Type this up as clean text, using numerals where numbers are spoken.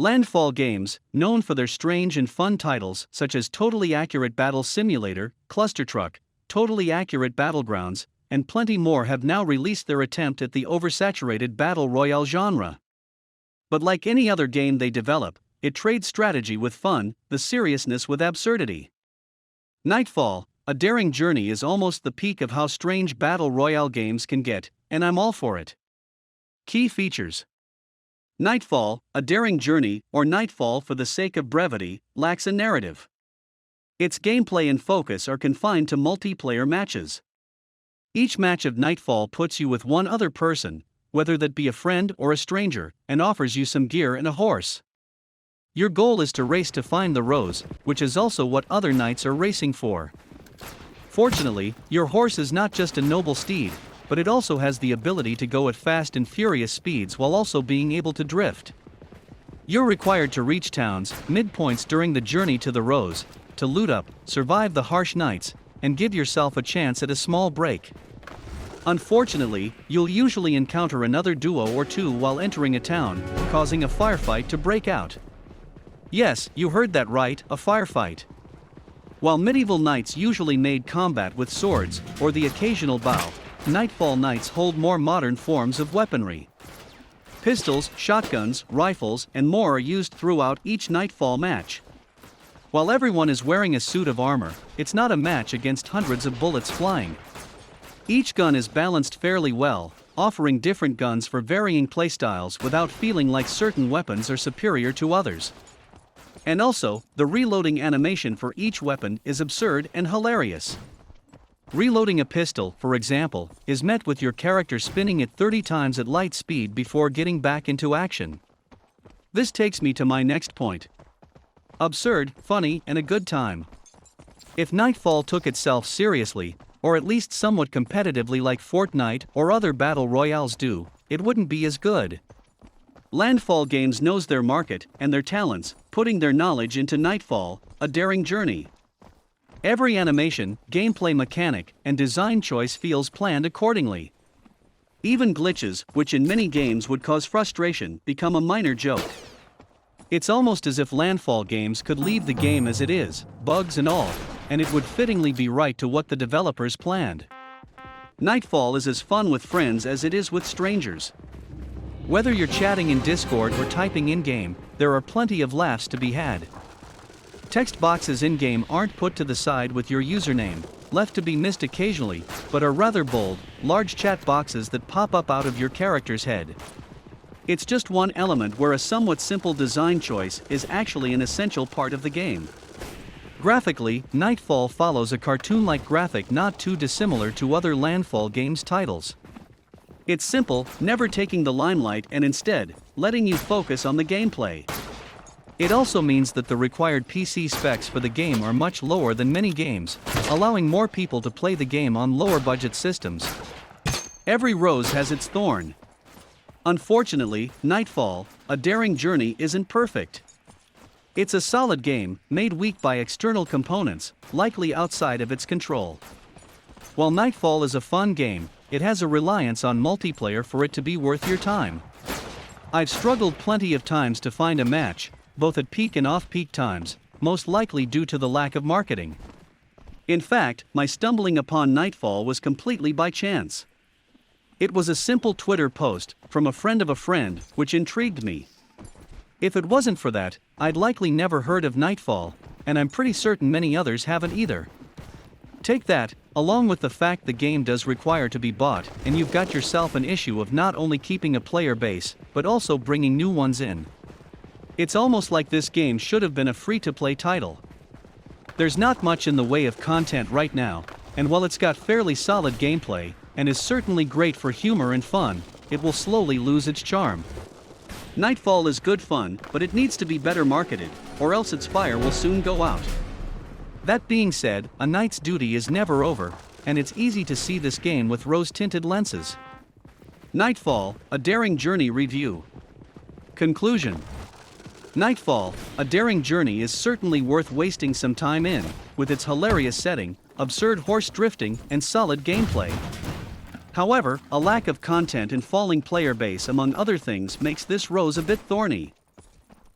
Landfall games, known for their strange and fun titles such as Totally Accurate Battle Simulator, Cluster Truck, Totally Accurate Battlegrounds, and plenty more, have now released their attempt at the oversaturated battle royale genre. But like any other game they develop, it trades strategy with fun, the seriousness with absurdity. Knightfall, a daring journey, is almost the peak of how strange battle royale games can get, and I'm all for it. Key features. Knightfall, a daring journey, or Knightfall for the sake of brevity, lacks a narrative. Its gameplay and focus are confined to multiplayer matches. Each match of Knightfall puts you with one other person, whether that be a friend or a stranger, and offers you some gear and a horse. Your goal is to race to find the rose, which is also what other knights are racing for. Fortunately, your horse is not just a noble steed, but it also has the ability to go at fast and furious speeds while also being able to drift. You're required to reach towns, midpoints during the journey to the rose, to loot up, survive the harsh nights, and give yourself a chance at a small break. Unfortunately, you'll usually encounter another duo or two while entering a town, causing a firefight to break out. Yes, you heard that right, a firefight. While medieval knights usually made combat with swords, or the occasional bow, Knightfall knights hold more modern forms of weaponry. Pistols, shotguns, rifles, and more are used throughout each Knightfall match. While everyone is wearing a suit of armor, it's not a match against hundreds of bullets flying. Each gun is balanced fairly well, offering different guns for varying playstyles without feeling like certain weapons are superior to others. And also, the reloading animation for each weapon is absurd and hilarious. Reloading a pistol, for example, is met with your character spinning it 30 times at light speed before getting back into action. This takes me to my next point. Absurd, funny, and a good time. If Knightfall took itself seriously, or at least somewhat competitively like Fortnite or other battle royales do, it wouldn't be as good. Landfall Games knows their market and their talents, putting their knowledge into Knightfall, a daring journey. Every animation, gameplay mechanic, and design choice feels planned accordingly. Even glitches, which in many games would cause frustration, become a minor joke. It's almost as if Landfall Games could leave the game as it is, bugs and all, and it would fittingly be right to what the developers planned. Knightfall is as fun with friends as it is with strangers. Whether you're chatting in Discord or typing in-game, there are plenty of laughs to be had. Text boxes in-game aren't put to the side with your username, left to be missed occasionally, but are rather bold, large chat boxes that pop up out of your character's head. It's just one element where a somewhat simple design choice is actually an essential part of the game. Graphically, Knightfall follows a cartoon-like graphic not too dissimilar to other Landfall Games titles. It's simple, never taking the limelight and instead, letting you focus on the gameplay. It also means that the required PC specs for the game are much lower than many games, allowing more people to play the game on lower budget systems. Every rose has its thorn. Unfortunately, Knightfall, a daring journey, isn't perfect. It's a solid game, made weak by external components, likely outside of its control. While Knightfall is a fun game, it has a reliance on multiplayer for it to be worth your time. I've struggled plenty of times to find a match, both at peak and off-peak times, most likely due to the lack of marketing. In fact, my stumbling upon Knightfall was completely by chance. It was a simple Twitter post, from a friend of a friend, which intrigued me. If it wasn't for that, I'd likely never heard of Knightfall, and I'm pretty certain many others haven't either. Take that, along with the fact the game does require to be bought, and you've got yourself an issue of not only keeping a player base, but also bringing new ones in. It's almost like this game should have been a free-to-play title. There's not much in the way of content right now, and while it's got fairly solid gameplay, and is certainly great for humor and fun, it will slowly lose its charm. Knightfall is good fun, but it needs to be better marketed, or else its fire will soon go out. That being said, a knight's duty is never over, and it's easy to see this game with rose-tinted lenses. Knightfall, a daring journey review. Conclusion. Knightfall, a daring journey is certainly worth wasting some time in, with its hilarious setting, absurd horse drifting, and solid gameplay. However, a lack of content and falling player base among other things makes this rose a bit thorny.